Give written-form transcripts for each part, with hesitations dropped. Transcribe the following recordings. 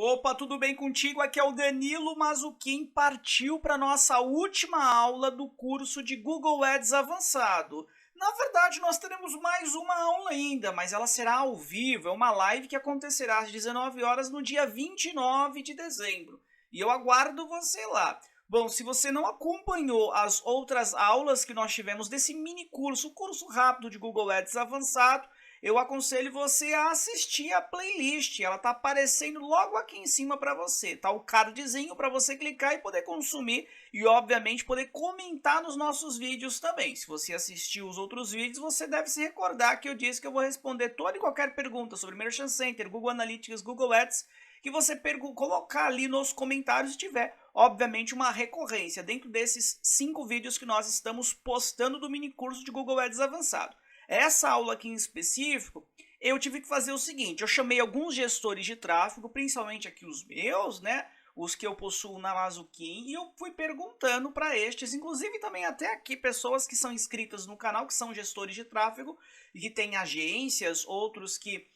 Opa, tudo bem contigo? Aqui é o Danilo Mazzucchin, partiu para nossa última aula do curso de Google Ads Avançado. Na verdade, nós teremos mais uma aula ainda, mas ela será ao vivo, é uma live que acontecerá às 19 horas no dia 29 de dezembro. E eu aguardo você lá. Bom, se você não acompanhou as outras aulas que nós tivemos desse mini curso, curso rápido de Google Ads Avançado, eu aconselho você a assistir a playlist. Ela tá aparecendo logo aqui em cima para você. Tá o cardzinho para você clicar e poder consumir e, obviamente, poder comentar nos nossos vídeos também. Se você assistiu os outros vídeos, você deve se recordar que eu disse que eu vou responder toda e qualquer pergunta sobre Merchant Center, Google Analytics, Google Ads, que você colocar ali nos comentários se tiver, obviamente, uma recorrência dentro desses 5 vídeos que nós estamos postando do mini curso de Google Ads Avançado. Essa aula aqui em específico, eu tive que fazer o seguinte, eu chamei alguns gestores de tráfego, principalmente aqui os meus, né, os que eu possuo na Mazzucchin, e eu fui perguntando para estes, inclusive também até aqui pessoas que são inscritas no canal, que são gestores de tráfego, e que têm agências, outros que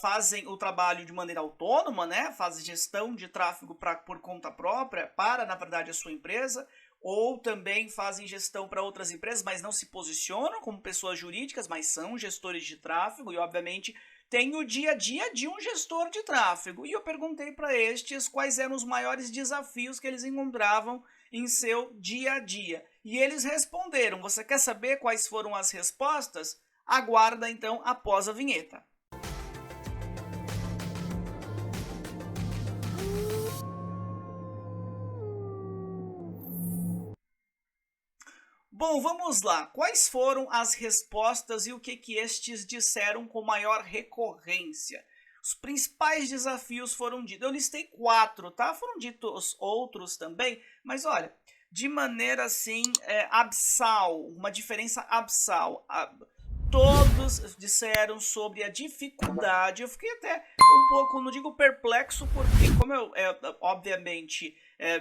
fazem o trabalho de maneira autônoma, né, fazem gestão de tráfego por conta própria, para, na verdade, a sua empresa, ou também fazem gestão para outras empresas, mas não se posicionam como pessoas jurídicas, mas são gestores de tráfego e, obviamente, tem o dia a dia de um gestor de tráfego. E eu perguntei para estes quais eram os maiores desafios que eles encontravam em seu dia a dia. E eles responderam. Você quer saber quais foram as respostas? Aguarda, então, após a vinheta. Bom, vamos lá. Quais foram as respostas e o que estes disseram com maior recorrência? Os principais desafios foram ditos. Eu listei 4, tá? Foram ditos outros também, mas olha, de maneira assim, absal, uma diferença absal. Todos disseram sobre a dificuldade. Eu fiquei até um pouco, não digo perplexo, porque como eu, obviamente,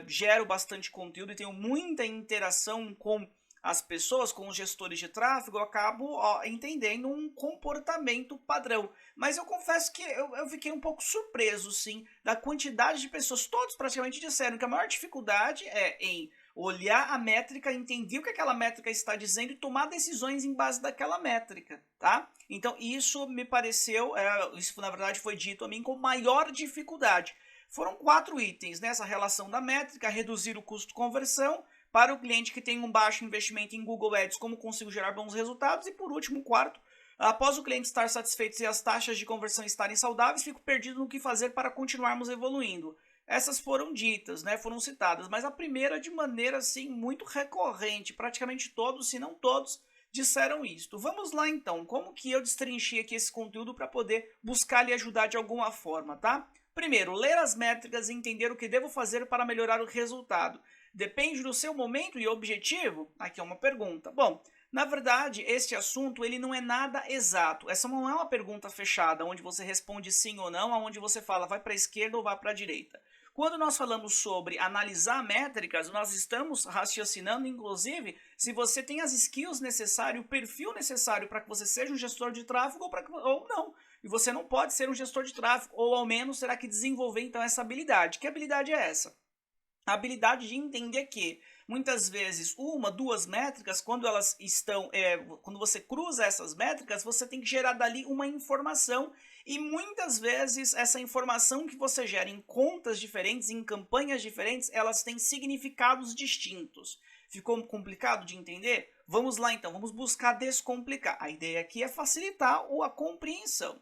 gero bastante conteúdo e tenho muita interação com as pessoas, com os gestores de tráfego, eu acabo entendendo um comportamento padrão. Mas eu confesso que eu fiquei um pouco surpreso, sim, da quantidade de pessoas. Todos praticamente disseram que a maior dificuldade é em olhar a métrica, entender o que aquela métrica está dizendo e tomar decisões em base daquela métrica, tá? Então isso me pareceu, isso na verdade foi dito a mim com maior dificuldade. Foram 4 itens, né? Essa relação da métrica, reduzir o custo de conversão, para o cliente que tem um baixo investimento em Google Ads, como consigo gerar bons resultados, e por último, 4, após o cliente estar satisfeito e as taxas de conversão estarem saudáveis, fico perdido no que fazer para continuarmos evoluindo. Essas foram ditas, né, foram citadas, mas a primeira de maneira assim muito recorrente, praticamente todos, se não todos, disseram isto. Vamos lá então, como que eu destrinchei aqui esse conteúdo para poder buscar lhe ajudar de alguma forma, tá? Primeiro, ler as métricas e entender o que devo fazer para melhorar o resultado. Depende do seu momento e objetivo? Aqui é uma pergunta. Bom, na verdade, este assunto ele não é nada exato. Essa não é uma pergunta fechada, onde você responde sim ou não, onde você fala vai para a esquerda ou vai para a direita. Quando nós falamos sobre analisar métricas, nós estamos raciocinando, inclusive, se você tem as skills necessárias, o perfil necessário para que você seja um gestor de tráfego ou não. E você não pode ser um gestor de tráfego, ou ao menos terá que desenvolver então essa habilidade. Que habilidade é essa? A habilidade de entender que muitas vezes uma, duas métricas, quando elas estão, quando você cruza essas métricas, você tem que gerar dali uma informação e muitas vezes essa informação que você gera em contas diferentes, em campanhas diferentes, elas têm significados distintos. Ficou complicado de entender? Vamos lá então, vamos buscar descomplicar. A ideia aqui é facilitar a compreensão.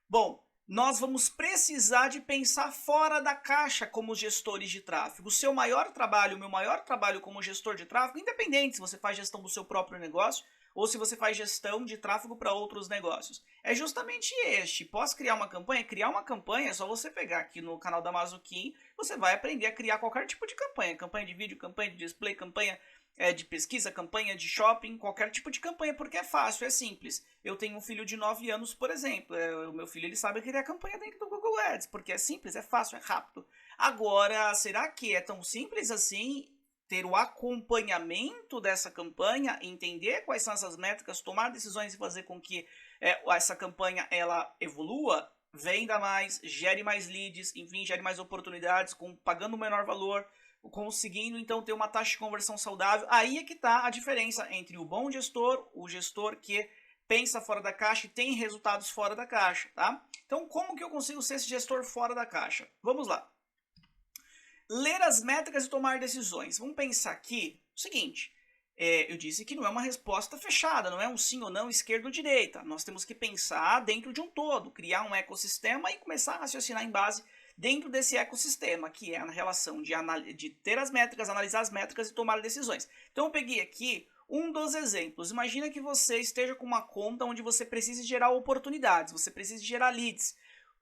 Bom, nós vamos precisar de pensar fora da caixa como gestores de tráfego. O seu maior trabalho, o meu maior trabalho como gestor de tráfego, independente se você faz gestão do seu próprio negócio ou se você faz gestão de tráfego para outros negócios, é justamente este. Posso criar uma campanha? Criar uma campanha é só você pegar aqui no canal da Mazzucchin, você vai aprender a criar qualquer tipo de campanha. Campanha de vídeo, campanha de display, campanha de pesquisa, campanha de shopping, qualquer tipo de campanha, porque é fácil, é simples. Eu tenho um filho de 9 anos, por exemplo, o meu filho ele sabe criar campanha dentro do Google Ads, porque é simples, é fácil, é rápido. Agora, será que é tão simples assim ter o acompanhamento dessa campanha, entender quais são essas métricas, tomar decisões e fazer com que essa campanha ela evolua? venda mais, gere mais leads, enfim, gere mais oportunidades, pagando um menor valor, conseguindo então ter uma taxa de conversão saudável. Aí é que está a diferença entre o bom gestor, o gestor que pensa fora da caixa e tem resultados fora da caixa, tá? Então, como que eu consigo ser esse gestor fora da caixa? Vamos lá. Ler as métricas e tomar decisões. Vamos pensar aqui o seguinte, eu disse que não é uma resposta fechada, não é um sim ou não, esquerda ou direita. Nós temos que pensar dentro de um todo, criar um ecossistema e começar a raciocinar em base dentro desse ecossistema, que é a relação de ter as métricas, analisar as métricas e tomar decisões. Então eu peguei aqui um dos exemplos. Imagina que você esteja com uma conta onde você precisa gerar oportunidades, você precisa gerar leads.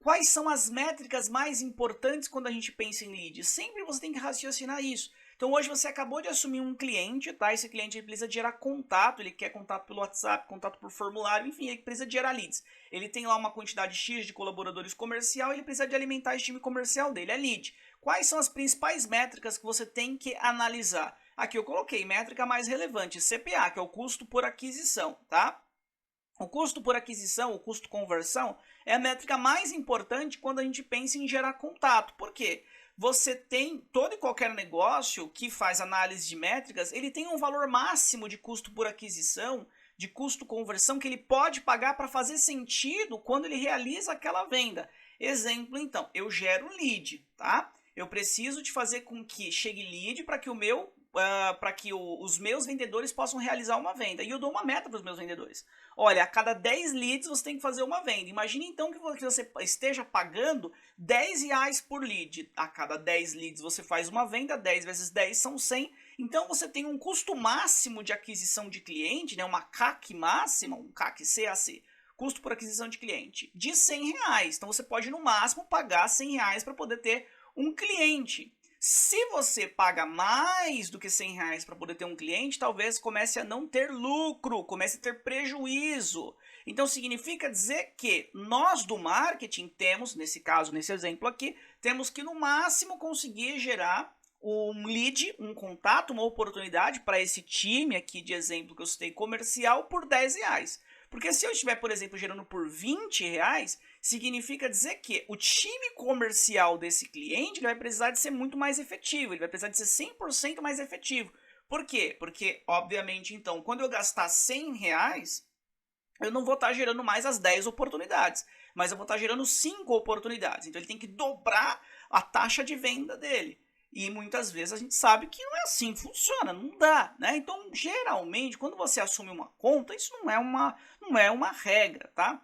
Quais são as métricas mais importantes quando a gente pensa em leads? Sempre você tem que raciocinar isso. Então hoje você acabou de assumir um cliente, tá? Esse cliente ele precisa gerar contato, ele quer contato pelo WhatsApp, contato por formulário, enfim, ele precisa gerar leads. Ele tem lá uma quantidade X de colaboradores comercial, ele precisa de alimentar esse time comercial dele, é lead. Quais são as principais métricas que você tem que analisar? Aqui eu coloquei métrica mais relevante, CPA, que é o custo por aquisição, tá? O custo por aquisição, o custo conversão, é a métrica mais importante quando a gente pensa em gerar contato. Por quê? Você tem todo e qualquer negócio que faz análise de métricas, ele tem um valor máximo de custo por aquisição, de custo conversão que ele pode pagar para fazer sentido quando ele realiza aquela venda. Exemplo, então, eu gero lead, tá? Eu preciso de fazer com que chegue lead para que os meus vendedores possam realizar uma venda. E eu dou uma meta para os meus vendedores. Olha, a cada 10 leads você tem que fazer uma venda. Imagine então que você esteja pagando R$10 por lead. A cada 10 leads você faz uma venda, 10 vezes 10 são 100. Então você tem um custo máximo de aquisição de cliente, né, uma CAC máxima, um CAC, CAC, custo por aquisição de cliente, de R$100. Então você pode no máximo pagar R$100 para poder ter um cliente. Se você paga mais do que R$100 para poder ter um cliente, talvez comece a não ter lucro, comece a ter prejuízo. Então significa dizer que nós do marketing temos, nesse caso, nesse exemplo aqui, temos que no máximo conseguir gerar um lead, um contato, uma oportunidade para esse time aqui de exemplo que eu citei comercial por R$10. Porque se eu estiver, por exemplo, gerando por R$20, significa dizer que o time comercial desse cliente ele vai precisar de ser muito mais efetivo, ele vai precisar de ser 100% mais efetivo. Por quê? Porque, obviamente, então, quando eu gastar R$100, eu não vou estar gerando mais as 10 oportunidades, mas eu vou estar gerando 5 oportunidades. Então ele tem que dobrar a taxa de venda dele. E muitas vezes a gente sabe que não é assim que funciona, não dá, né? Então, geralmente, quando você assume uma conta, isso não é uma regra, tá?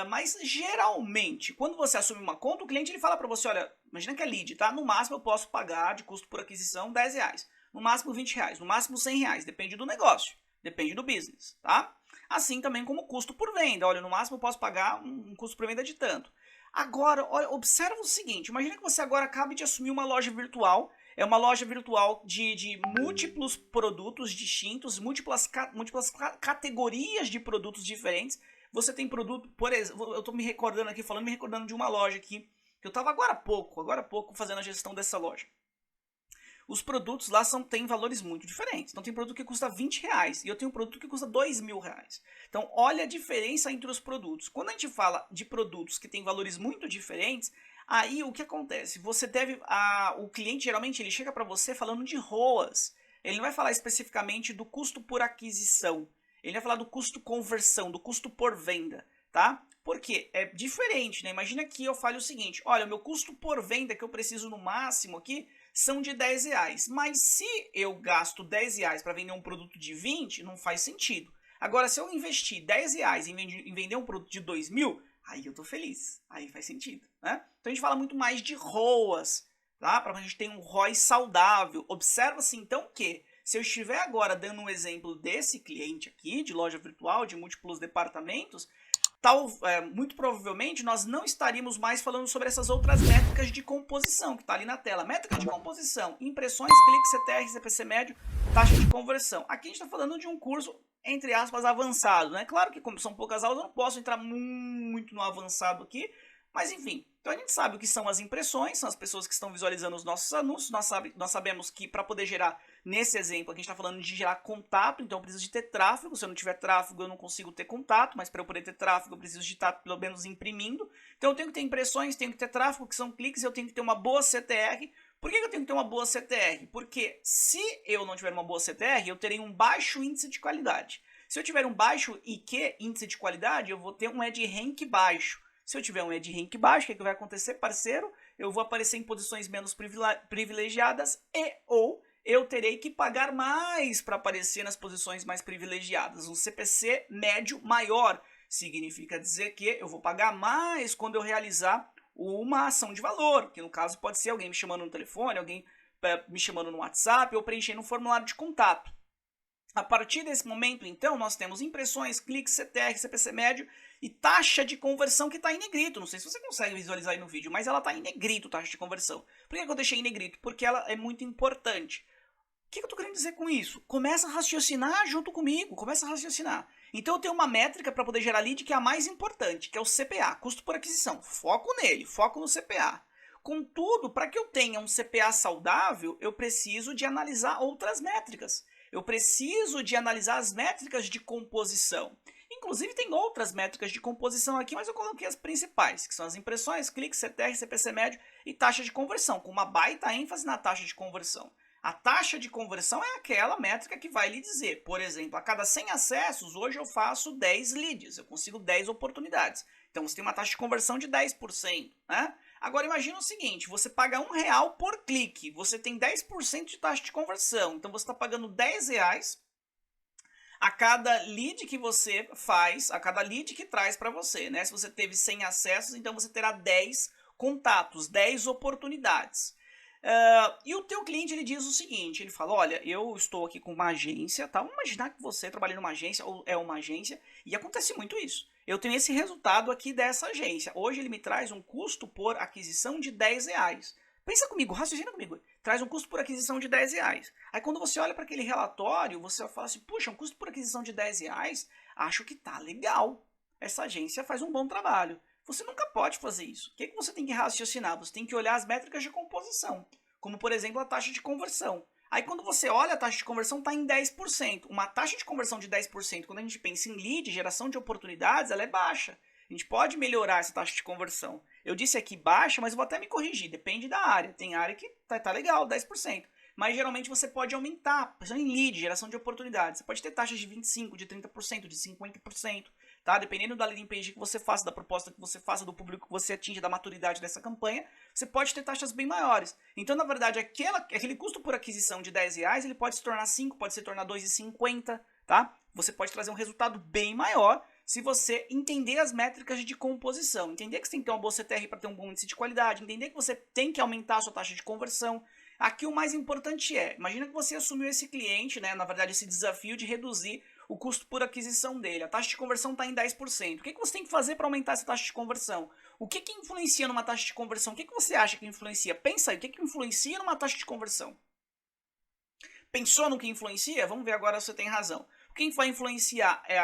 Mas geralmente, quando você assume uma conta, o cliente ele fala para você, olha, imagina que é lead, tá? No máximo eu posso pagar de custo por aquisição R$10, no máximo R$20, no máximo R$100, depende do negócio, depende do business, tá? Assim também como custo por venda, olha, no máximo eu posso pagar um custo por venda de tanto. Agora, olha, observa o seguinte, imagina que você agora acabe de assumir uma loja virtual, é uma loja virtual de múltiplos produtos distintos, múltiplas categorias de produtos diferentes. Você tem produto, por exemplo, eu estou me recordando de uma loja aqui, que eu estava agora há pouco fazendo a gestão dessa loja. Os produtos lá têm valores muito diferentes. Então tem produto que custa R$20 e eu tenho um produto que custa R$2.000. Então olha a diferença entre os produtos. Quando a gente fala de produtos que têm valores muito diferentes, aí o que acontece? O cliente geralmente ele chega para você falando de ROAS. Ele não vai falar especificamente do custo por aquisição. Ele vai falar do custo conversão, do custo por venda, tá? Porque é diferente, né? Imagina que eu fale o seguinte, olha, o meu custo por venda que eu preciso no máximo aqui são de R$10, mas se eu gasto R$10 para vender um produto de 20, não faz sentido. Agora, se eu investir R$10 em vender um produto de 2.000, aí eu tô feliz, aí faz sentido, né? Então a gente fala muito mais de ROAS, tá? Para a gente ter um ROI saudável. Observa-se então que se eu estiver agora dando um exemplo desse cliente aqui, de loja virtual, de múltiplos departamentos, muito provavelmente nós não estaríamos mais falando sobre essas outras métricas de composição que está ali na tela. Métrica de composição, impressões, cliques, CTR, CPC médio, taxa de conversão. Aqui a gente está falando de um curso, entre aspas, avançado, né? Claro que como são poucas aulas, eu não posso entrar muito no avançado aqui, Mas enfim, então a gente sabe o que são as impressões, são as pessoas que estão visualizando os nossos anúncios, nós sabemos que para poder gerar, nesse exemplo aqui a gente está falando de gerar contato, então eu preciso de ter tráfego, se eu não tiver tráfego eu não consigo ter contato, mas para eu poder ter tráfego eu preciso de estar pelo menos imprimindo, então eu tenho que ter impressões, tenho que ter tráfego, que são cliques, eu tenho que ter uma boa CTR. Por que eu tenho que ter uma boa CTR? Porque se eu não tiver uma boa CTR, eu terei um baixo índice de qualidade. Se eu tiver um baixo IQ, índice de qualidade, eu vou ter um EdRank baixo. Se eu tiver um EdRank baixo, o que vai acontecer, parceiro? Eu vou aparecer em posições menos privilegiadas ou eu terei que pagar mais para aparecer nas posições mais privilegiadas. Um CPC médio maior significa dizer que eu vou pagar mais quando eu realizar uma ação de valor, que no caso pode ser alguém me chamando no telefone, alguém me chamando no WhatsApp ou preenchendo um formulário de contato. A partir desse momento, então, nós temos impressões, cliques, CTR, CPC médio e taxa de conversão que está em negrito. Não sei se você consegue visualizar aí no vídeo, mas ela está em negrito, taxa de conversão. Por que eu deixei em negrito? Porque ela é muito importante. O que eu estou querendo dizer com isso? Começa a raciocinar junto comigo, começa a raciocinar. Então eu tenho uma métrica para poder gerar lead que é a mais importante, que é o CPA, custo por aquisição. Foco nele, foco no CPA. Contudo, para que eu tenha um CPA saudável, eu preciso de analisar outras métricas. Eu preciso de analisar as métricas de composição. Inclusive tem outras métricas de composição aqui, mas eu coloquei as principais, que são as impressões, cliques, CTR, CPC médio e taxa de conversão, com uma baita ênfase na taxa de conversão. A taxa de conversão é aquela métrica que vai lhe dizer, por exemplo, a cada 100 acessos, hoje eu faço 10 leads, eu consigo 10 oportunidades. Então você tem uma taxa de conversão de 10%, né? Agora imagina o seguinte, você paga R$1 por clique, você tem 10% de taxa de conversão, então você está pagando R$10 a cada lead que você faz, a cada lead que traz para você, né? Se você teve 100 acessos, então você terá 10 contatos, 10 oportunidades. E o teu cliente ele diz o seguinte, ele fala, olha, eu estou aqui com uma agência, tá? Vamos imaginar que você trabalha numa agência ou é uma agência e acontece muito isso. Eu tenho esse resultado aqui dessa agência. Hoje ele me traz um custo por aquisição de R$10. Pensa comigo, raciocina comigo. Traz um custo por aquisição de R$10. Aí quando você olha para aquele relatório, você fala assim, puxa, um custo por aquisição de R$10, acho que tá legal. Essa agência faz um bom trabalho. Você nunca pode fazer isso. O que você tem que raciocinar? Você tem que olhar as métricas de composição, como por exemplo a taxa de conversão. Aí quando você olha a taxa de conversão está em 10%. Uma taxa de conversão de 10%, quando a gente pensa em lead, geração de oportunidades, ela é baixa. A gente pode melhorar essa taxa de conversão. Eu disse aqui baixa, mas eu vou até me corrigir, depende da área. Tem área que tá legal, 10%. Mas geralmente você pode aumentar, pensando em lead, geração de oportunidades. Você pode ter taxas de 25%, de 30%, de 50%. Tá? Dependendo da landing page que você faça, da proposta que você faça, do público que você atinge, da maturidade dessa campanha, você pode ter taxas bem maiores. Então, na verdade, aquele custo por aquisição de R$10, ele pode se tornar 5, pode se tornar 2,50, tá? Você pode trazer um resultado bem maior se você entender as métricas de composição. Entender que você tem que ter uma boa CTR para ter um bom índice de qualidade, entender que você tem que aumentar a sua taxa de conversão. Aqui o mais importante imagina que você assumiu esse cliente, né, na verdade esse desafio de reduzir o custo por aquisição dele. A taxa de conversão está em 10%. O que você tem que fazer para aumentar essa taxa de conversão? O que influencia numa taxa de conversão? O que você acha que influencia? Pensa aí, o que influencia numa taxa de conversão? Pensou no que influencia? Vamos ver agora se você tem razão. O que vai influenciar é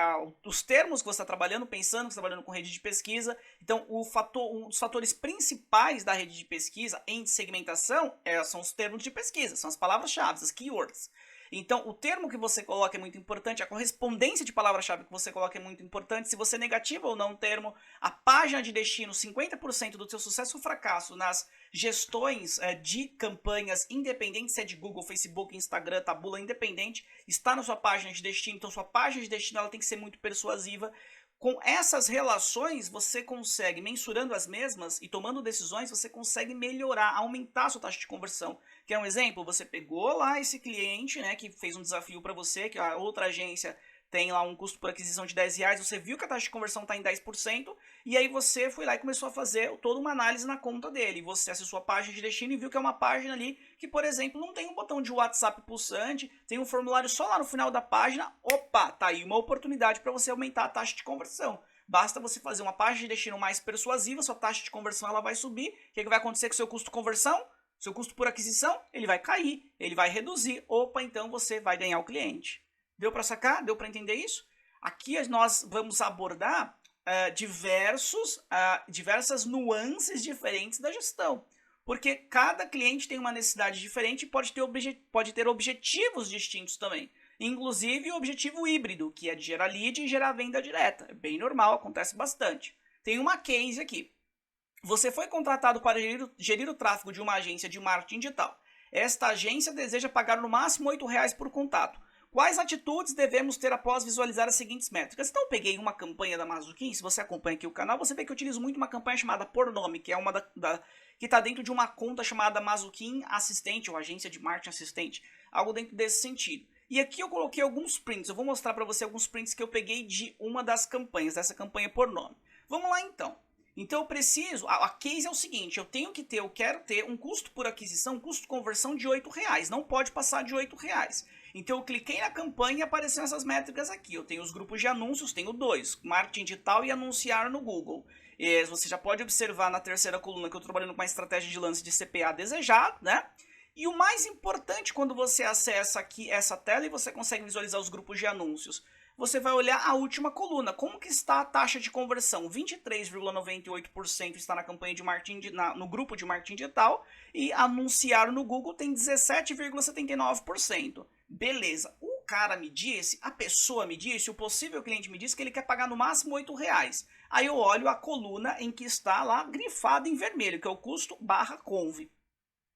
os termos que você está trabalhando, pensando que você está trabalhando com rede de pesquisa. Então, um dos fatores principais da rede de pesquisa em segmentação são os termos de pesquisa, são as palavras-chave, as keywords. Então, o termo que você coloca é muito importante, a correspondência de palavra-chave que você coloca é muito importante. Se você negativa ou não o termo, a página de destino, 50% do seu sucesso ou fracasso nas gestões de campanhas independentes, se é de Google, Facebook, Instagram, tabula independente, está na sua página de destino. Então, sua página de destino ela tem que ser muito persuasiva. Com essas relações, você consegue, mensurando as mesmas e tomando decisões, você consegue melhorar, aumentar a sua taxa de conversão. Quer um exemplo? Você pegou lá esse cliente, né, que fez um desafio para você, que a outra agência tem lá um custo por aquisição de R$10, você viu que a taxa de conversão está em 10%, e aí você foi lá e começou a fazer toda uma análise na conta dele. Você acessou a página de destino e viu que é uma página ali que, por exemplo, não tem um botão de WhatsApp pulsante, tem um formulário só lá no final da página. Opa, tá aí uma oportunidade para você aumentar a taxa de conversão. Basta você fazer uma página de destino mais persuasiva, sua taxa de conversão ela vai subir. O que vai acontecer com o seu custo de conversão? Seu custo por aquisição, ele vai cair, ele vai reduzir. Opa, então você vai ganhar o cliente. Deu para sacar? Deu para entender isso? Aqui nós vamos abordar diversas nuances diferentes da gestão. Porque cada cliente tem uma necessidade diferente e pode ter objetivos distintos também. Inclusive o objetivo híbrido, que é de gerar lead e gerar venda direta. É bem normal, acontece bastante. Tem uma case aqui. Você foi contratado para gerir o tráfego de uma agência de marketing digital. Esta agência deseja pagar no máximo R$ 8 por contato. Quais atitudes devemos ter após visualizar as seguintes métricas? Então eu peguei uma campanha da Mazuquim. Se você acompanha aqui o canal, você vê que eu utilizo muito uma campanha chamada Por Nome, que é uma que está dentro de uma conta chamada Mazuquim Assistente, ou Agência de Marketing Assistente, algo dentro desse sentido. E aqui eu coloquei alguns prints, eu vou mostrar para você alguns prints que eu peguei de uma das campanhas, dessa campanha Por Nome. Vamos lá então. Então eu preciso, a case é o seguinte, eu quero ter um custo por aquisição, um custo de conversão de R$ 8, não pode passar de R$ 8. Então eu cliquei na campanha e apareceram essas métricas aqui. Eu tenho os grupos de anúncios, tenho 2, marketing digital e anunciar no Google. Você já pode observar na terceira coluna que eu estou trabalhando com uma estratégia de lance de CPA desejado, né? E o mais importante quando você acessa aqui essa tela e você consegue visualizar os grupos de anúncios, você vai olhar a última coluna, como que está a taxa de conversão. 23,98% está na campanha de marketing, no grupo de marketing digital, e anunciar no Google tem 17,79%. Beleza, o cara me disse, a pessoa me disse, o possível cliente me disse que ele quer pagar no máximo R$ 8. Aí eu olho a coluna em que está lá grifado em vermelho, que é o custo barra conv,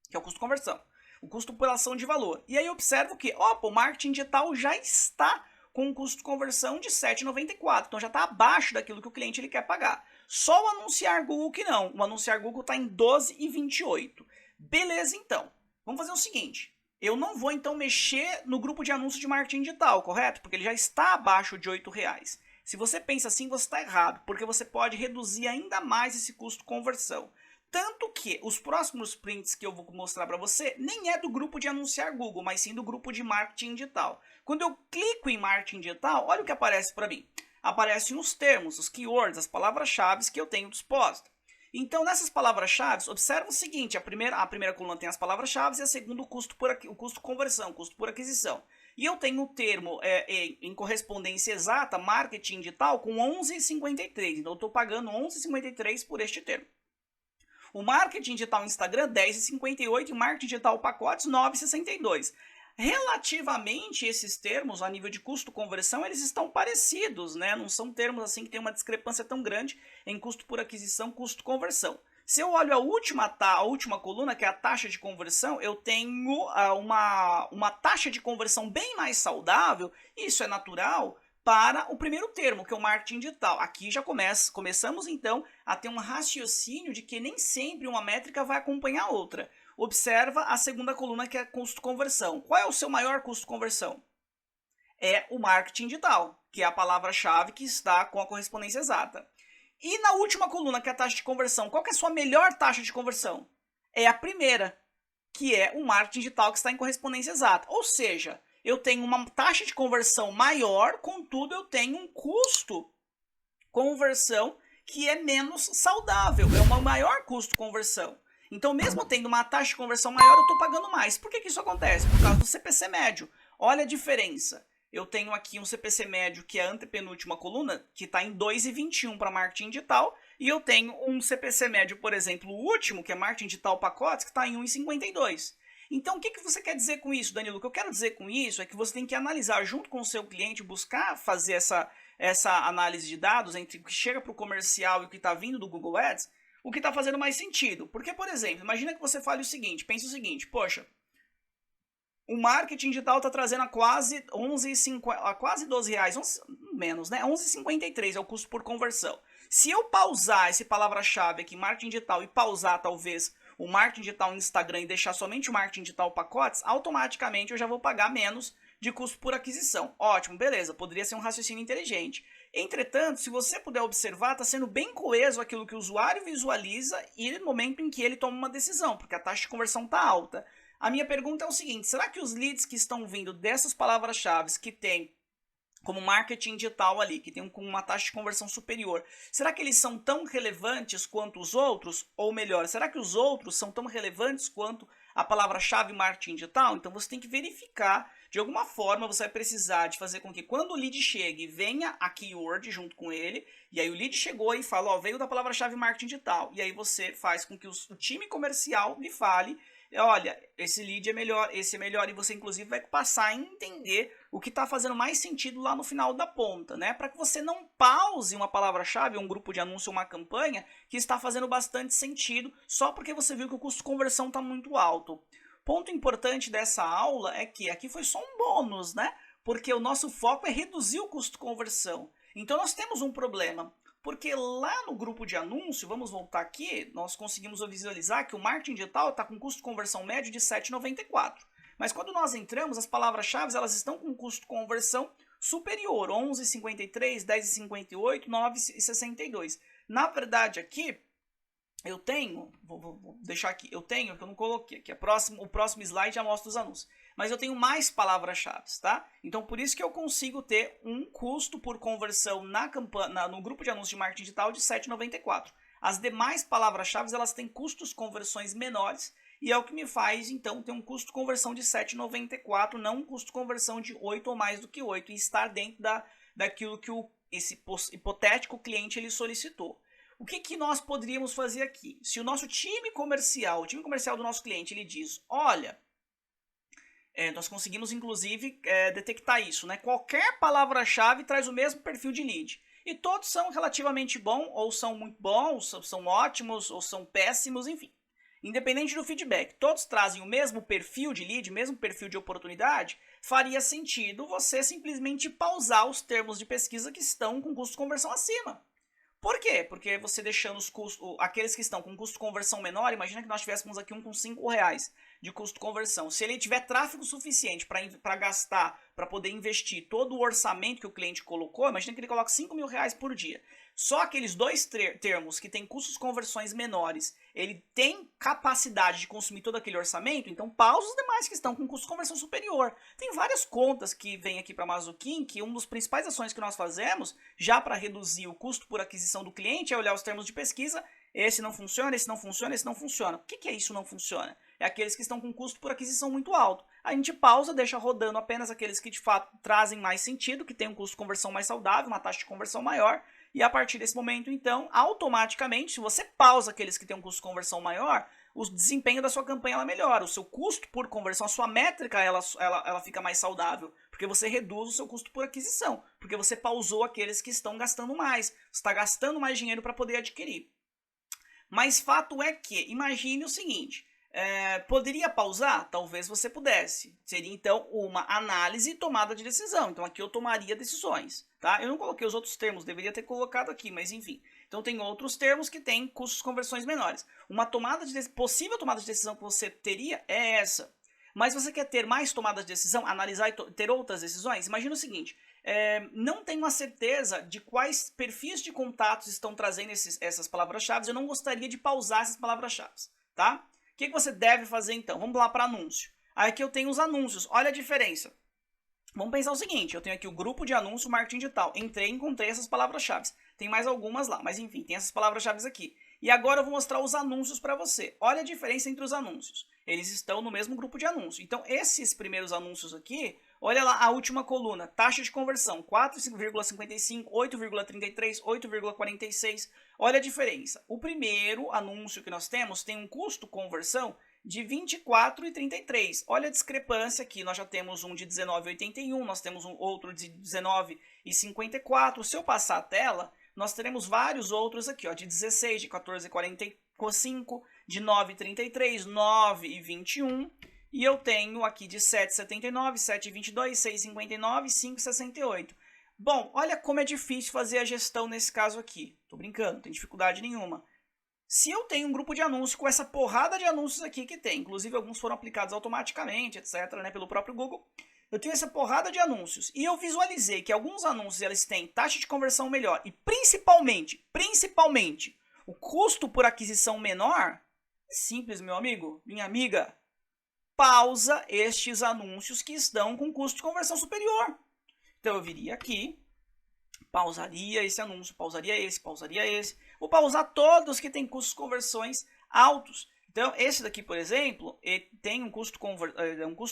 que é o custo de conversão, o custo por ação de valor. E aí eu observo que, opa, o marketing digital já está com um custo de conversão de R$ 7,94, então já está abaixo daquilo que o cliente ele quer pagar. Só o anunciar Google que não, o anunciar Google está em 12,28. Beleza, então, vamos fazer o seguinte, eu não vou então mexer no grupo de anúncios de marketing digital, correto? Porque ele já está abaixo de R$ 8. Se você pensa assim, você está errado, porque você pode reduzir ainda mais esse custo de conversão. Tanto que os próximos prints que eu vou mostrar para você nem é do grupo de anunciar Google, mas sim do grupo de marketing digital. Quando eu clico em marketing digital, olha o que aparece para mim. Aparecem os termos, os keywords, as palavras-chave que eu tenho disposto. Então, nessas palavras-chave, observa o seguinte, a primeira coluna tem as palavras-chave e a segunda o custo conversão, o custo por aquisição. E eu tenho o termo em correspondência exata, marketing digital, com 11,53. Então, eu estou pagando 11,53 por este termo. O marketing digital Instagram, 10,58 e marketing digital pacotes, 9,62. Relativamente, esses termos, a nível de custo-conversão, eles estão parecidos, né? Não são termos assim que tem uma discrepância tão grande em custo por aquisição, custo-conversão. Se eu olho a última coluna, que é a taxa de conversão, eu tenho uma taxa de conversão bem mais saudável, e isso é natural, para o primeiro termo, que é o marketing digital. Aqui já começamos então a ter um raciocínio de que nem sempre uma métrica vai acompanhar a outra. Observa a segunda coluna, que é custo-conversão. Qual é o seu maior custo-conversão? É o marketing digital, que é a palavra-chave que está com a correspondência exata. E na última coluna, que é a taxa de conversão, qual que é a sua melhor taxa de conversão? É a primeira, que é o marketing digital que está em correspondência exata. Ou seja, eu tenho uma taxa de conversão maior, contudo eu tenho um custo conversão que é menos saudável, é uma maior custo conversão. Então, mesmo tendo uma taxa de conversão maior, eu estou pagando mais. Por que isso acontece? Por causa do CPC médio. Olha a diferença. Eu tenho aqui um CPC médio, que é a antepenúltima coluna, que está em 2,21 para marketing digital, e eu tenho um CPC médio, por exemplo, o último, que é marketing digital pacotes, que está em 1,52. Então, o que você quer dizer com isso, Danilo? O que eu quero dizer com isso é que você tem que analisar junto com o seu cliente, buscar fazer essa análise de dados entre o que chega para o comercial e o que está vindo do Google Ads, o que está fazendo mais sentido. Porque, por exemplo, imagina que você fale o seguinte, pense o seguinte, poxa, o marketing digital está trazendo a quase 11,50, a quase R$12, menos, né? 11,53 é o custo por conversão. Se eu pausar esse palavra-chave aqui, marketing digital, e pausar talvez o marketing digital no Instagram e deixar somente o marketing digital pacotes, automaticamente eu já vou pagar menos de custo por aquisição. Ótimo, beleza, poderia ser um raciocínio inteligente. Entretanto, se você puder observar, está sendo bem coeso aquilo que o usuário visualiza e no momento em que ele toma uma decisão, porque a taxa de conversão está alta. A minha pergunta é o seguinte, será que os leads que estão vindo dessas palavras-chave que tem como marketing digital ali, que tem uma taxa de conversão superior, será que eles são tão relevantes quanto os outros? Ou melhor, será que os outros são tão relevantes quanto a palavra-chave marketing digital, então você tem que verificar, de alguma forma você vai precisar de fazer com que quando o lead chegue, venha a keyword junto com ele, e aí o lead chegou e fala, ó, veio da palavra-chave marketing digital, e aí você faz com que o time comercial lhe fale, olha, esse lead é melhor, esse é melhor, e você inclusive vai passar a entender o que está fazendo mais sentido lá no final da ponta, né? Para que você não pause uma palavra-chave, um grupo de anúncio, uma campanha que está fazendo bastante sentido só porque você viu que o custo de conversão está muito alto. Ponto importante dessa aula é que aqui foi só um bônus, né? Porque o nosso foco é reduzir o custo de conversão. Então nós temos um problema. Porque lá no grupo de anúncio, vamos voltar aqui, nós conseguimos visualizar que o marketing digital está com custo de conversão médio de R$ 7,94. Mas quando nós entramos, as palavras-chave elas estão com custo de conversão superior, 11,53, 10,58, 9,62. Na verdade aqui, eu tenho, vou deixar aqui, eu tenho, que eu não coloquei aqui, o próximo slide já mostra os anúncios. Mas eu tenho mais palavras-chave, tá? Então, por isso que eu consigo ter um custo por conversão no grupo de anúncios de marketing digital de R$ 7,94. As demais palavras-chave, elas têm custos conversões menores, e é o que me faz, então, ter um custo de conversão de R$ 7,94, não um custo de conversão de 8 ou mais do que 8, e estar dentro daquilo que esse hipotético cliente ele solicitou. O que nós poderíamos fazer aqui? Se o nosso time comercial, o time comercial do nosso cliente, ele diz, olha, nós conseguimos inclusive detectar isso, né? Qualquer palavra-chave traz o mesmo perfil de lead. E todos são relativamente bons, ou são muito bons, ou são ótimos, ou são péssimos, enfim. Independente do feedback, todos trazem o mesmo perfil de lead, mesmo perfil de oportunidade, faria sentido você simplesmente pausar os termos de pesquisa que estão com custo de conversão acima. Por quê? Porque você deixando os custos, aqueles que estão com custo de conversão menor, imagina que nós tivéssemos aqui um com R$ 5 de custo de conversão. Se ele tiver tráfego suficiente para gastar, para poder investir todo o orçamento que o cliente colocou, imagina que ele coloca R$ 5.000 por dia. Só aqueles dois termos que têm custos de conversões menores, ele tem capacidade de consumir todo aquele orçamento, então pausa os demais que estão com custo de conversão superior. Tem várias contas que vêm aqui para a Mazuquim, que uma das principais ações que nós fazemos, já para reduzir o custo por aquisição do cliente, é olhar os termos de pesquisa, esse não funciona, esse não funciona, esse não funciona. O que é isso não funciona? É aqueles que estão com custo por aquisição muito alto. A gente pausa, deixa rodando apenas aqueles que de fato trazem mais sentido, que tem um custo de conversão mais saudável, uma taxa de conversão maior, e a partir desse momento, então, automaticamente, se você pausa aqueles que têm um custo de conversão maior, o desempenho da sua campanha ela melhora, o seu custo por conversão, a sua métrica, ela fica mais saudável, porque você reduz o seu custo por aquisição, porque você pausou aqueles que estão gastando mais, você está gastando mais dinheiro para poder adquirir. Mas fato é que, imagine o seguinte, poderia pausar? Talvez você pudesse. Seria então uma análise e tomada de decisão. Então aqui eu tomaria decisões, tá? Eu não coloquei os outros termos, deveria ter colocado aqui, mas enfim. Então tem outros termos que têm custos de conversões menores. Uma possível tomada de decisão que você teria é essa. Mas você quer ter mais tomadas de decisão, analisar e ter outras decisões? Imagina o seguinte, não tenho a certeza de quais perfis de contatos estão trazendo essas palavras-chave, eu não gostaria de pausar essas palavras-chave, tá? O que você deve fazer então? Vamos lá para anúncio. Aqui eu tenho os anúncios, olha a diferença. Vamos pensar o seguinte, eu tenho aqui o grupo de anúncio marketing digital, entrei e encontrei essas palavras-chave. Tem mais algumas lá, mas enfim, tem essas palavras-chave aqui. E agora eu vou mostrar os anúncios para você. Olha a diferença entre os anúncios. Eles estão no mesmo grupo de anúncio. Então esses primeiros anúncios aqui, olha lá a última coluna, taxa de conversão, 4,55, 8,33, 8,46. Olha a diferença. O primeiro anúncio que nós temos tem um custo conversão de 24,33. Olha a discrepância aqui. Nós já temos um de 19,81, nós temos um outro de 19,54. Se eu passar a tela, nós teremos vários outros aqui, ó, de 16, de 14,45, de 9,33, 9,21. E eu tenho aqui de 7,79, 7,22, 6,59, 5,68. Bom, olha como é difícil fazer a gestão nesse caso aqui. Tô brincando, não tem dificuldade nenhuma. Se eu tenho um grupo de anúncios com essa porrada de anúncios aqui que tem, inclusive alguns foram aplicados automaticamente, etc., né, pelo próprio Google, eu tenho essa porrada de anúncios e eu visualizei que alguns anúncios eles têm taxa de conversão melhor e principalmente, o custo por aquisição menor. É simples, meu amigo, minha amiga, pausa estes anúncios que estão com custo de conversão superior. Então eu viria aqui, pausaria esse anúncio, pausaria esse, vou pausar todos que têm custos de conversões altos. Então, esse daqui, por exemplo, ele tem um custo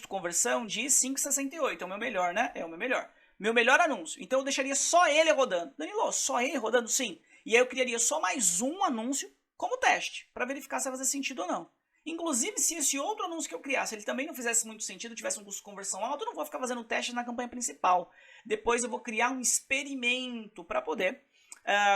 conversão de 5,68. É o meu melhor, né? É o meu melhor. Meu melhor anúncio. Então, eu deixaria só ele rodando. Danilo, só ele rodando? Sim. E aí eu criaria só mais um anúncio como teste, para verificar se vai fazer sentido ou não. Inclusive, se esse outro anúncio que eu criasse, ele também não fizesse muito sentido, tivesse um custo de conversão alto, eu não vou ficar fazendo teste na campanha principal. Depois eu vou criar um experimento para poder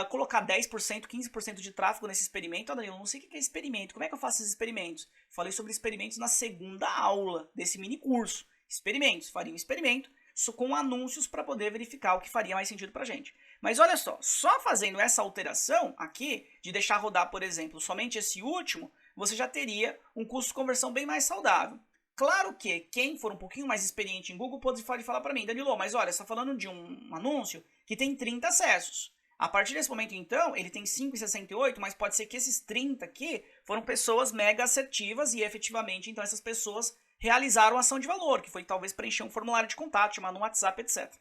colocar 10%, 15% de tráfego nesse experimento. Ah, Danilo, não sei o que é experimento. Como é que eu faço esses experimentos? Falei sobre experimentos na segunda aula desse mini curso. Experimentos. Faria um experimento com anúncios para poder verificar o que faria mais sentido para gente. Mas olha só fazendo essa alteração aqui, de deixar rodar, por exemplo, somente esse último, você já teria um custo de conversão bem mais saudável. Claro que quem for um pouquinho mais experiente em Google pode falar para mim, Danilo, mas olha, você está falando de um anúncio que tem 30 acessos. A partir desse momento, então, ele tem 5,68, mas pode ser que esses 30 aqui foram pessoas mega assertivas e efetivamente, então, essas pessoas realizaram ação de valor, que foi talvez preencher um formulário de contato, chamar no WhatsApp, etc.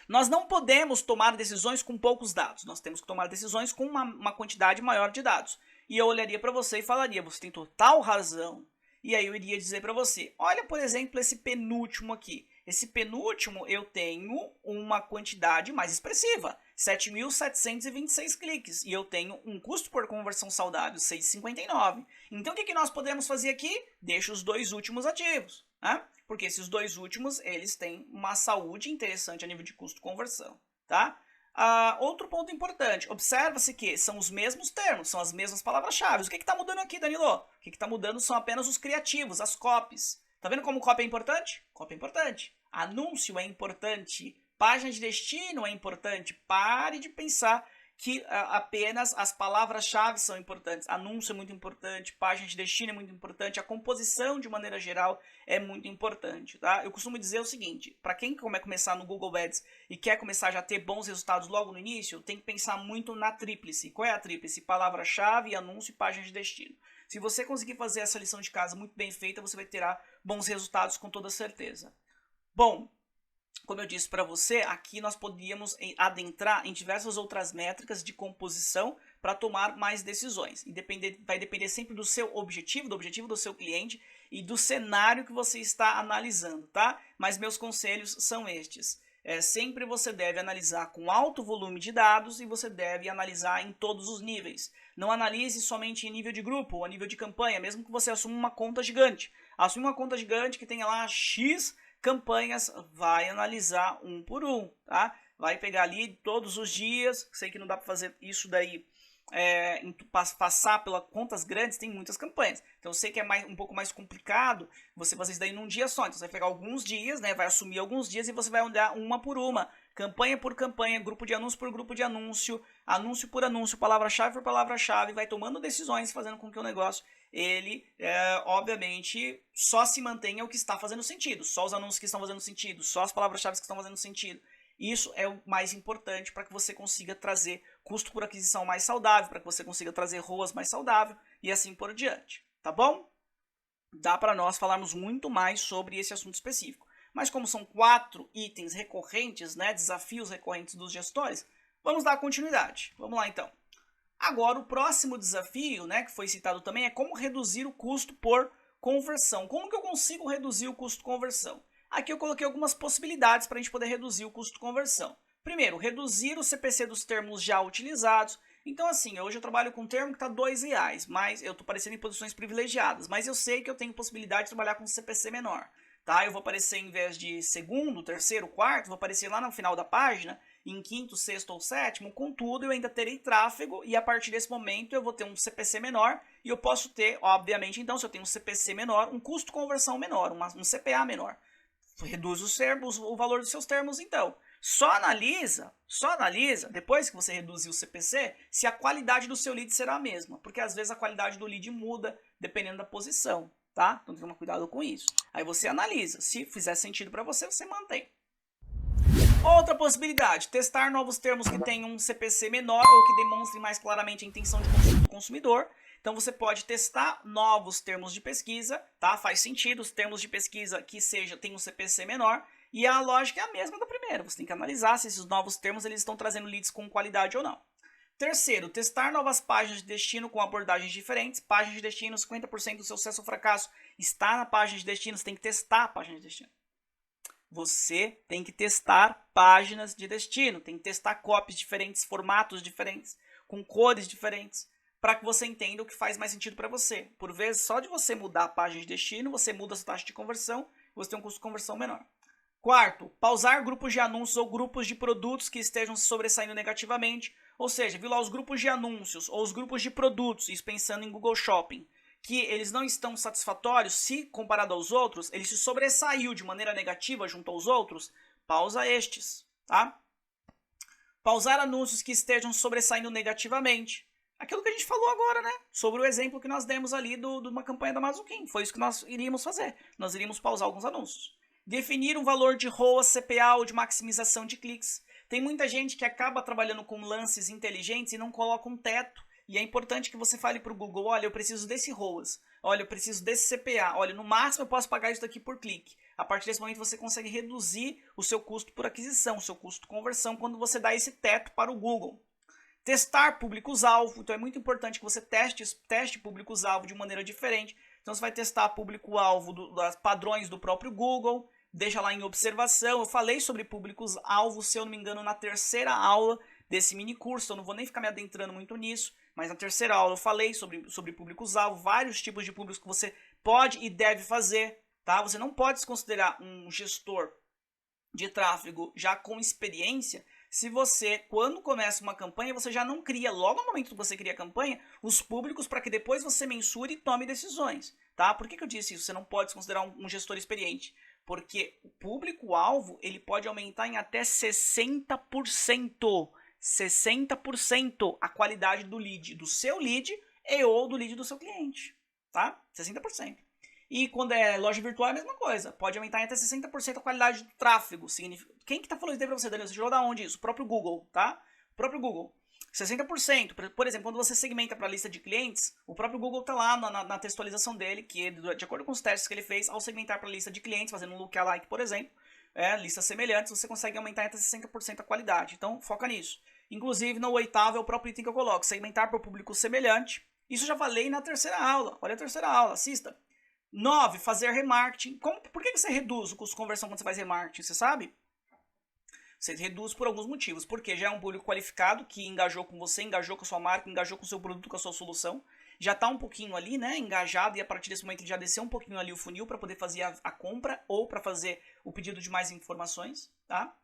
Nós não podemos tomar decisões com poucos dados, nós temos que tomar decisões com uma quantidade maior de dados. E eu olharia para você e falaria, você tem total razão. E aí eu iria dizer para você, olha, por exemplo, esse penúltimo aqui. Esse penúltimo eu tenho uma quantidade mais expressiva, 7.726 cliques, e eu tenho um custo por conversão saudável, 6,59. Então o que nós podemos fazer aqui? Deixa os dois últimos ativos, né? Porque esses dois últimos, eles têm uma saúde interessante a nível de custo-conversão, tá? Outro ponto importante, observa-se que são os mesmos termos, são as mesmas palavras-chave. O que está mudando aqui, Danilo? O que está mudando são apenas os criativos, as copies. Tá vendo como copy é importante? Copy é importante. Anúncio é importante. Página de destino é importante. Pare de pensar que apenas as palavras-chave são importantes. Anúncio é muito importante, página de destino é muito importante, a composição de maneira geral é muito importante, tá? Eu costumo dizer o seguinte, para quem quer começar no Google Ads e quer começar já a ter bons resultados logo no início, tem que pensar muito na tríplice. Qual é a tríplice? Palavra-chave, anúncio e página de destino. Se você conseguir fazer essa lição de casa muito bem feita, você vai ter bons resultados com toda certeza. Bom, como eu disse para você, aqui nós podíamos adentrar em diversas outras métricas de composição para tomar mais decisões. E vai depender sempre do seu objetivo, do objetivo do seu cliente e do cenário que você está analisando, tá? Mas meus conselhos são estes. Sempre você deve analisar com alto volume de dados e você deve analisar em todos os níveis. Não analise somente em nível de grupo ou a nível de campanha, mesmo que você assuma uma conta gigante. Assume uma conta gigante que tenha lá X campanhas, vai analisar um por um, tá? Vai pegar ali todos os dias, sei que não dá para fazer isso daí, passar pelas contas grandes, tem muitas campanhas. Então eu sei que é um pouco mais complicado você fazer isso daí num dia só. Então você vai pegar alguns dias, né? Vai assumir alguns dias e você vai olhar uma por uma, campanha por campanha, grupo de anúncio por grupo de anúncio, anúncio por anúncio, palavra-chave por palavra-chave, vai tomando decisões, fazendo com que o negócio, ele, obviamente, só se mantenha o que está fazendo sentido, só os anúncios que estão fazendo sentido, só as palavras-chave que estão fazendo sentido. Isso é o mais importante para que você consiga trazer custo por aquisição mais saudável, para que você consiga trazer ROAS mais saudável e assim por diante, tá bom? Dá para nós falarmos muito mais sobre esse assunto específico. Mas como são 4 itens recorrentes, né, desafios recorrentes dos gestores, vamos dar continuidade. Vamos lá então. Agora o próximo desafio, né, que foi citado também, é como reduzir o custo por conversão. Como que eu consigo reduzir o custo de conversão? Aqui eu coloquei algumas possibilidades para a gente poder reduzir o custo de conversão. Primeiro, reduzir o CPC dos termos já utilizados. Então assim, hoje eu trabalho com um termo que está R$2, mas eu estou aparecendo em posições privilegiadas, mas eu sei que eu tenho possibilidade de trabalhar com CPC menor. Tá? Eu vou aparecer em vez de segundo, terceiro, quarto, vou aparecer lá no final da página, em quinto, sexto ou sétimo, contudo eu ainda terei tráfego e a partir desse momento eu vou ter um CPC menor e eu posso ter, obviamente, então se eu tenho um CPC menor, um custo de conversão menor, um CPA menor. Reduz o valor dos seus termos então. Só analisa, depois que você reduzir o CPC, se a qualidade do seu lead será a mesma, porque às vezes a qualidade do lead muda dependendo da posição, tá? Então toma cuidado com isso. Aí você analisa, se fizer sentido para você, você mantém. Outra possibilidade, testar novos termos que tenham um CPC menor ou que demonstrem mais claramente a intenção de consumo do consumidor. Então você pode testar novos termos de pesquisa, tá? Faz sentido os termos de pesquisa que tenham um CPC menor e a lógica é a mesma da primeira. Você tem que analisar se esses novos termos eles estão trazendo leads com qualidade ou não. Terceiro, testar novas páginas de destino com abordagens diferentes. Páginas de destino, 50% do seu sucesso ou fracasso está na página de destino. Você tem que testar a página de destino. Você tem que testar páginas de destino. Tem que testar copies diferentes, formatos diferentes, com cores diferentes, para que você entenda o que faz mais sentido para você. Por vezes, só de você mudar a página de destino, você muda a sua taxa de conversão, você tem um custo de conversão menor. Quarto, pausar grupos de anúncios ou grupos de produtos que estejam se sobressaindo negativamente. Ou seja, viu lá os grupos de anúncios ou os grupos de produtos, isso pensando em Google Shopping, que eles não estão satisfatórios, se comparado aos outros, ele se sobressaiu de maneira negativa junto aos outros, pausa estes, tá? Pausar anúncios que estejam sobressaindo negativamente. Aquilo que a gente falou agora, né? Sobre o exemplo que nós demos ali de uma campanha da Mazuquim. Foi isso que nós iríamos fazer. Nós iríamos pausar alguns anúncios. Definir um valor de ROAS, CPA ou de maximização de cliques. Tem muita gente que acaba trabalhando com lances inteligentes e não coloca um teto. E é importante que você fale para o Google, olha, eu preciso desse ROAS, olha, eu preciso desse CPA, olha, no máximo eu posso pagar isso daqui por clique. A partir desse momento você consegue reduzir o seu custo por aquisição, o seu custo de conversão, quando você dá esse teto para o Google. Testar públicos-alvo, então é muito importante que você teste públicos-alvo de maneira diferente. Então você vai testar público-alvo dos padrões do próprio Google, deixa lá em observação. Eu falei sobre públicos-alvo, se eu não me engano, na terceira aula desse mini curso, eu não vou nem ficar me adentrando muito nisso, mas na terceira aula eu falei sobre públicos-alvo, vários tipos de públicos que você pode e deve fazer, tá? Você não pode se considerar um gestor de tráfego já com experiência se você, quando começa uma campanha, você já não cria, logo no momento que você cria a campanha, os públicos para que depois você mensure e tome decisões, tá? Por que eu disse isso? Você não pode se considerar um gestor experiente. Porque o público-alvo, ele pode aumentar em até 60%. 60% a qualidade do lead, do seu lead e ou do lead do seu cliente, tá? 60%. E quando é loja virtual é a mesma coisa, pode aumentar em até 60% a qualidade do tráfego. Quem que tá falando isso daí pra você, Daniel? Você tirou da onde isso? O próprio Google, tá? O próprio Google. 60%. Por exemplo, quando você segmenta para a lista de clientes, o próprio Google tá lá na textualização dele, que ele, de acordo com os testes que ele fez, ao segmentar para a lista de clientes, fazendo um lookalike, por exemplo, listas semelhantes, você consegue aumentar em até 60% a qualidade. Então, foca nisso. Inclusive, no oitavo é o próprio item que eu coloco, segmentar para o público semelhante. Isso eu já falei na terceira aula. Olha a terceira aula, assista. 9, fazer remarketing. Por que você reduz o custo de conversão quando você faz remarketing? Você sabe? Você reduz por alguns motivos. Porque já é um público qualificado que engajou com você, engajou com a sua marca, engajou com o seu produto, com a sua solução. Já está um pouquinho ali, né, engajado, e a partir desse momento ele já desceu um pouquinho ali o funil para poder fazer a compra ou para fazer o pedido de mais informações, tá?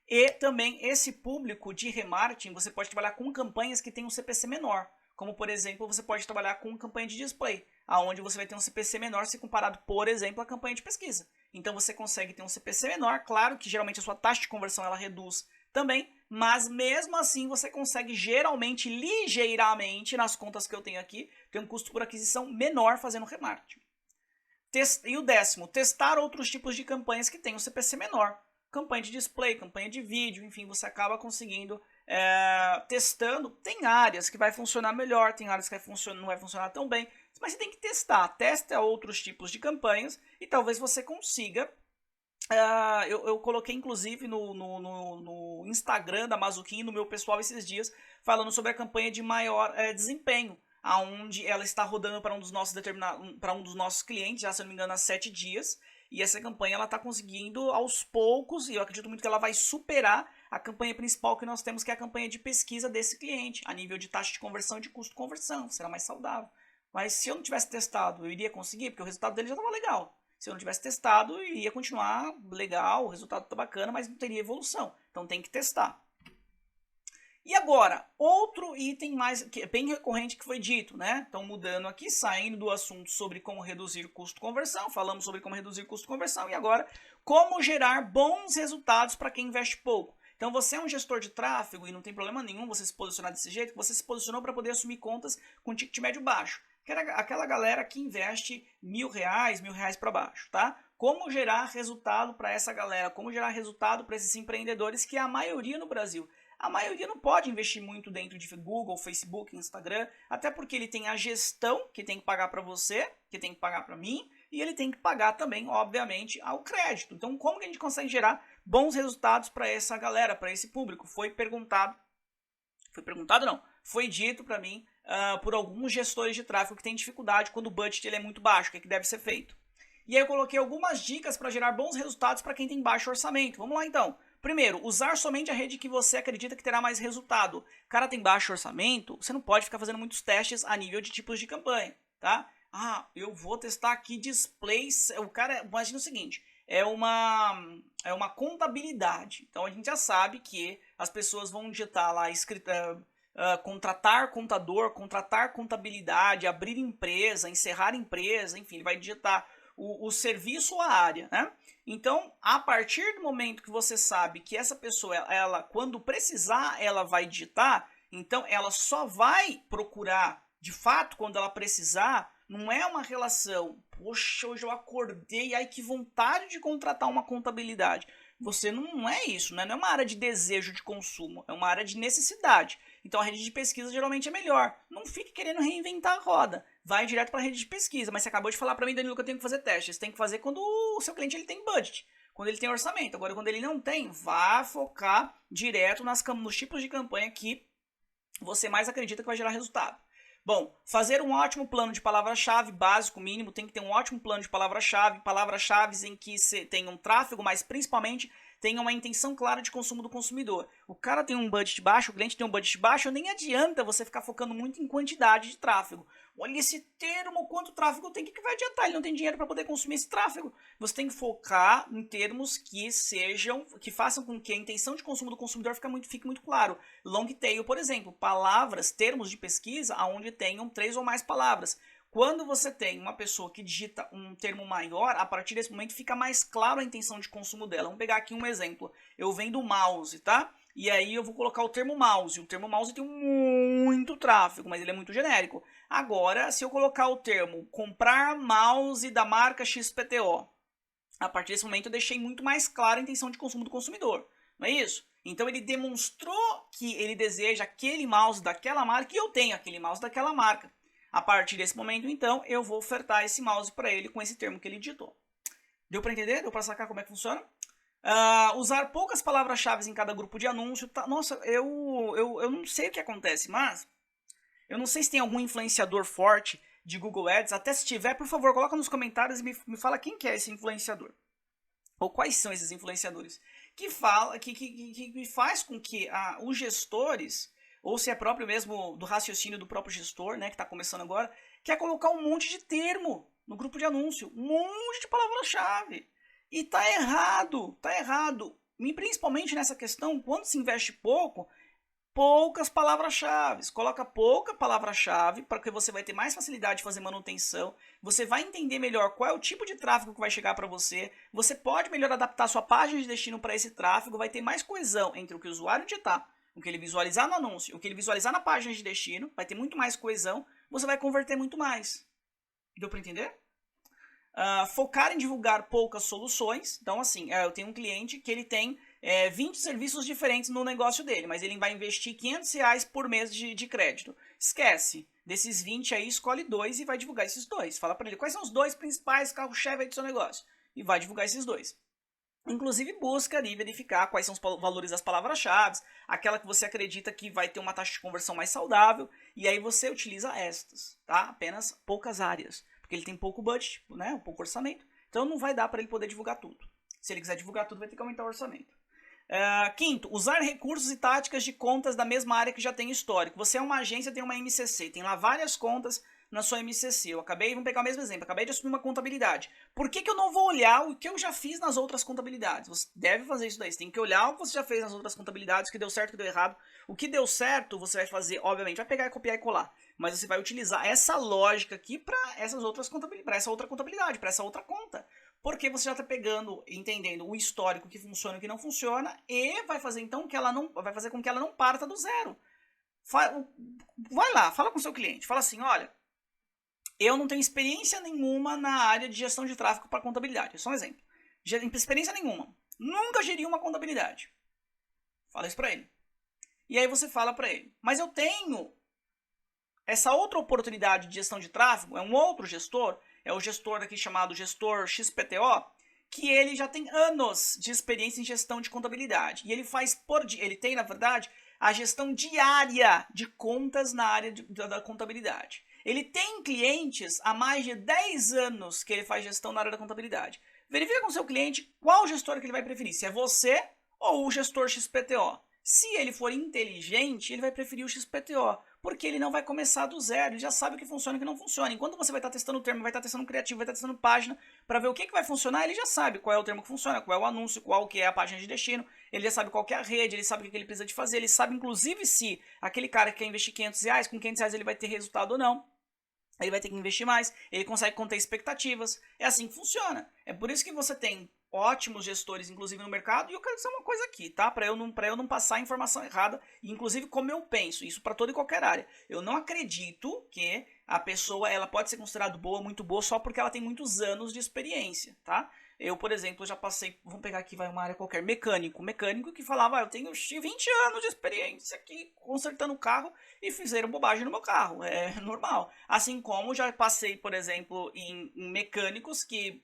E também esse público de remarketing, você pode trabalhar com campanhas que tem um CPC menor. Como, por exemplo, você pode trabalhar com campanha de display, aonde você vai ter um CPC menor se comparado, por exemplo, à campanha de pesquisa. Então você consegue ter um CPC menor, claro que geralmente a sua taxa de conversão ela reduz também, mas mesmo assim você consegue geralmente, ligeiramente, nas contas que eu tenho aqui, ter um custo por aquisição menor fazendo remarketing. E o 10º, testar outros tipos de campanhas que têm um CPC menor. Campanha de display, campanha de vídeo, enfim, você acaba conseguindo testando. Tem áreas que vai funcionar melhor, tem áreas que não vai funcionar tão bem, mas você tem que testar. Testa outros tipos de campanhas e talvez você consiga. Eu coloquei inclusive no Instagram da Mazuquim, no meu pessoal esses dias, falando sobre a campanha de maior desempenho, aonde ela está rodando para um dos nossos clientes, já se não me engano, há 7 dias. E essa campanha ela está conseguindo aos poucos, e eu acredito muito que ela vai superar a campanha principal que nós temos, que é a campanha de pesquisa desse cliente, a nível de taxa de conversão e de custo de conversão, será mais saudável. Mas se eu não tivesse testado, eu iria conseguir, porque o resultado dele já estava legal. Se eu não tivesse testado, eu iria continuar legal, o resultado está bacana, mas não teria evolução. Então tem que testar. E agora, outro item mais que é bem recorrente que foi dito, né? Então, mudando aqui, saindo do assunto sobre como reduzir custo de conversão, falamos sobre como reduzir custo de conversão, e agora, como gerar bons resultados para quem investe pouco. Então, você é um gestor de tráfego e não tem problema nenhum você se posicionar desse jeito, você se posicionou para poder assumir contas com ticket médio baixo. Que era aquela galera que investe R$1.000 para baixo, tá? Como gerar resultado para essa galera, como gerar resultado para esses empreendedores, que é a maioria no Brasil. A maioria não pode investir muito dentro de Google, Facebook, Instagram, até porque ele tem a gestão que tem que pagar para você, que tem que pagar para mim, e ele tem que pagar também, obviamente, ao crédito. Então, como que a gente consegue gerar bons resultados para essa galera, para esse público? Foi perguntado não, foi dito para mim por alguns gestores de tráfego que têm dificuldade quando o budget ele é muito baixo, o que deve ser feito. E aí eu coloquei algumas dicas para gerar bons resultados para quem tem baixo orçamento. Vamos lá então. Primeiro, usar somente a rede que você acredita que terá mais resultado. O cara tem baixo orçamento, você não pode ficar fazendo muitos testes a nível de tipos de campanha, tá? Ah, eu vou testar aqui displays. O cara, imagina o seguinte, é uma contabilidade. Então a gente já sabe que as pessoas vão digitar lá contratar contador, contratar contabilidade, abrir empresa, encerrar empresa, enfim, ele vai digitar o serviço ou a área, né? Então, a partir do momento que você sabe que essa pessoa, ela quando precisar, ela vai digitar, então ela só vai procurar, de fato, quando ela precisar, não é uma relação, poxa, hoje eu acordei, ai que vontade de contratar uma contabilidade. Você não é isso, né? Não é uma área de desejo de consumo, é uma área de necessidade. Então a rede de pesquisa geralmente é melhor. Não fique querendo reinventar a roda. Vai direto para a rede de pesquisa. Mas você acabou de falar para mim, Danilo, que eu tenho que fazer testes. Você tem que fazer quando o seu cliente ele tem budget, quando ele tem orçamento. Agora, quando ele não tem, vá focar direto nos tipos de campanha que você mais acredita que vai gerar resultado. Bom, fazer um ótimo plano de palavra-chave, básico, mínimo, tem que ter um ótimo plano de palavra-chave em que tenha um tráfego, mas principalmente tenha uma intenção clara de consumo do consumidor. O cara tem um budget baixo, o cliente tem um budget baixo, nem adianta você ficar focando muito em quantidade de tráfego. Olha esse termo, quanto tráfego tem, que vai adiantar? Ele não tem dinheiro para poder consumir esse tráfego. Você tem que focar em termos que façam com que a intenção de consumo do consumidor fique muito claro. Long tail, por exemplo, palavras, termos de pesquisa onde tenham 3 ou mais palavras. Quando você tem uma pessoa que digita um termo maior, a partir desse momento fica mais claro a intenção de consumo dela. Vamos pegar aqui um exemplo. Eu vendo mouse, tá? E aí eu vou colocar o termo mouse. O termo mouse tem muito tráfego, mas ele é muito genérico. Agora, se eu colocar o termo comprar mouse da marca XPTO, a partir desse momento eu deixei muito mais clara a intenção de consumo do consumidor. Não é isso? Então ele demonstrou que ele deseja aquele mouse daquela marca e eu tenho aquele mouse daquela marca. A partir desse momento, então, eu vou ofertar esse mouse para ele com esse termo que ele digitou. Deu para entender? Deu para sacar como é que funciona? Usar poucas palavras-chave em cada grupo de anúncio. Tá? Nossa, eu não sei o que acontece, mas eu não sei se tem algum influenciador forte de Google Ads. Até se tiver, por favor, coloca nos comentários e me fala quem que é esse influenciador. Ou quais são esses influenciadores. Que faz com que os gestores, ou se é próprio mesmo do raciocínio do próprio gestor, né, que está começando agora, quer colocar um monte de termo no grupo de anúncio, um monte de palavra-chave. E tá errado, tá errado. E principalmente nessa questão, quando se investe poucas palavras-chave. Coloca pouca palavra-chave para que você vai ter mais facilidade de fazer manutenção. Você vai entender melhor qual é o tipo de tráfego que vai chegar para você. Você pode melhor adaptar sua página de destino para esse tráfego. Vai ter mais coesão entre o que o usuário digitar, o que ele visualizar no anúncio, o que ele visualizar na página de destino. Vai ter muito mais coesão. Você vai converter muito mais. Deu para entender? Focar em divulgar poucas soluções. Então, assim, eu tenho um cliente que ele tem 20 serviços diferentes no negócio dele, mas ele vai investir R$500 por mês de crédito. Esquece. Desses 20 aí, escolhe 2 e vai divulgar esses 2. Fala para ele quais são os 2 principais carro-chefe do seu negócio. E vai divulgar esses 2. Inclusive, busca ali verificar quais são os valores das palavras-chave, aquela que você acredita que vai ter uma taxa de conversão mais saudável, e aí você utiliza estas, tá? Apenas poucas áreas. Porque ele tem pouco budget, né? Pouco orçamento. Então não vai dar para ele poder divulgar tudo. Se ele quiser divulgar tudo, vai ter que aumentar o orçamento. Quinto, usar recursos e táticas de contas da mesma área que já tem histórico. Você é uma agência, tem uma MCC, tem lá várias contas na sua MCC. Vamos pegar o mesmo exemplo, acabei de assumir uma contabilidade. Por que eu não vou olhar o que eu já fiz nas outras contabilidades? Você deve fazer isso daí, você tem que olhar o que você já fez nas outras contabilidades, o que deu certo, o que deu errado. O que deu certo, você vai fazer, obviamente, vai pegar, copiar e colar. Mas você vai utilizar essa lógica aqui para essa outra contabilidade, para essa outra conta. Porque você já está pegando, entendendo o histórico que funciona e o que não funciona, e vai fazer então vai fazer com que ela não parta do zero. Vai lá, fala com o seu cliente, fala assim, olha, eu não tenho experiência nenhuma na área de gestão de tráfego para contabilidade. É só um exemplo. Experiência nenhuma. Nunca geri uma contabilidade. Fala isso para ele. E aí você fala para ele, mas eu tenho essa outra oportunidade de gestão de tráfego, é um outro gestor, é o gestor aqui chamado gestor XPTO, que ele já tem anos de experiência em gestão de contabilidade. E ele faz ele tem, na verdade, a gestão diária de contas na área da contabilidade. Ele tem clientes há mais de 10 anos que ele faz gestão na área da contabilidade. Verifica com o seu cliente qual gestor que ele vai preferir, se é você ou o gestor XPTO. Se ele for inteligente, ele vai preferir o XPTO, porque ele não vai começar do zero, ele já sabe o que funciona e o que não funciona. Enquanto você vai estar testando o termo, vai estar testando o criativo, vai estar testando página, para ver o que vai funcionar, ele já sabe qual é o termo que funciona, qual é o anúncio, qual que é a página de destino, ele já sabe qual que é a rede, ele sabe o que ele precisa de fazer, ele sabe inclusive se aquele cara que quer investir R$500, com R$500 ele vai ter resultado ou não. Ele vai ter que investir mais, ele consegue conter expectativas, é assim que funciona. É por isso que você tem ótimos gestores, inclusive no mercado, e eu quero dizer uma coisa aqui, tá? Para eu não passar a informação errada, inclusive como eu penso, isso para toda e qualquer área. Eu não acredito que a pessoa ela pode ser considerada boa, muito boa, só porque ela tem muitos anos de experiência, tá? Eu, por exemplo, já passei, vamos pegar aqui, vai uma área qualquer, mecânico que falava, eu tenho 20 anos de experiência aqui consertando o carro e fizeram bobagem no meu carro, é normal. Assim como já passei, por exemplo, em mecânicos que